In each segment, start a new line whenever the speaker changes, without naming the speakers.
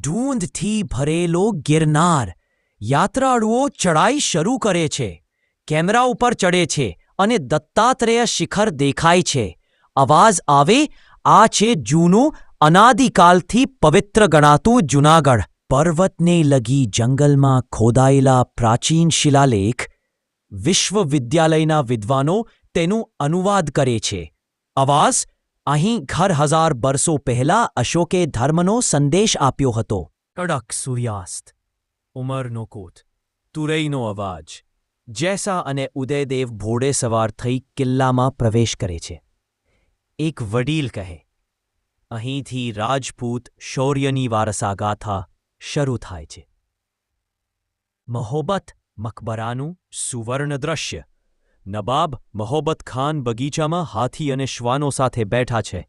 ધૂંધથી ભરેલો ગિરનાર. યાત્રાળુઓ ચડાઈ શરૂ કરે છે. કેમેરા ઉપર ચડે છે અને દત્તાત્રેય શિખર દેખાય છે. અવાજ આવે, આ છે જૂનું, અનાદિકાલથી પવિત્ર ગણાતું જૂનાગઢ. પર્વતને લગી જંગલમાં ખોદાયેલા પ્રાચીન શિલાલેખ. વિશ્વવિદ્યાલયના વિદ્વાનો તેનું અનુવાદ કરે છે. અવાજ, અહીં ઘર 1000 બરસો પહેલા અશોકે ધર્મનો સંદેશ આપ્યો હતો. કડક સૂર્યાસ્ત, ઉમરનો કોટ, તુરઈનો અવાજ. જૈસા અને ઉદયદેવ ઘોડે સવાર થઈ કિલ્લામાં પ્રવેશ કરે છે. એક વડીલ કહે, અહીંથી રાજપૂત શૌર્યની વારસાગાથા શરૂ થાય છે. મહોબત મકબરાનું સુવર્ણ દ્રશ્ય. નવાબ મહોબત ખાન બગીચામાં હાથી અને શ્વાનો સાથે બેઠા છે.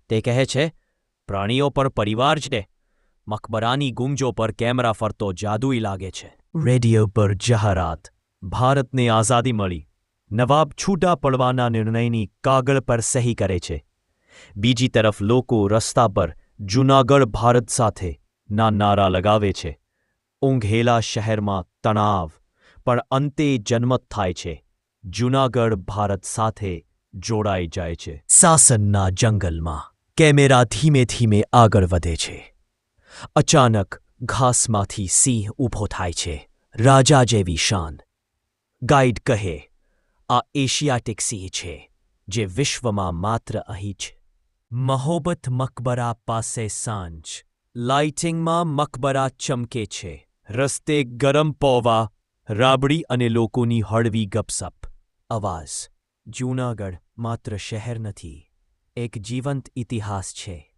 તે કહે છે, પ્રાણીઓ પર પરિવાર છે. મકબરાની ગુંજો પર કેમેરા ફરતો જાદુઈ લાગે છે. રેડિયો પર જાહેરાત. ભારતને આઝાદી મળી. નવાબ છૂટા પડવાના નિર્ણયની કાગળ પર સહી કરે છે. બીજી તરફ લોકો રસ્તા પર જૂનાગઢ ભારત સાથે ના નારા લગાવે છે. ઊંઘેલા શહેરમાં તણાવ, પણ અંતે જન્મત થાય છે. જૂનાગઢ ભારત સાથે જોડાઈ જાય છે. સાસનના જંગલમાં કેમેરા ધીમે ધીમે આગળ વધે છે. અચાનક ઘાસમાંથી સિંહ ઊભો થાય છે. રાજા જેવી શાન. ગાઈડ કહે, આ એશિયાટિક સિંહ છે, જે વિશ્વમાં માત્ર અહીં છે. મહોબત મકબરા પાસે સાંજ. લાઇટિંગમાં મકબરા ચમકે છે. રસ્તે ગરમ પૌવા, રાબડી અને લોકોની હળવી ગપસપ. અવાજ, જૂનાગઢ માત્ર શહેર નથી, એક જીવંત ઇતિહાસ છે.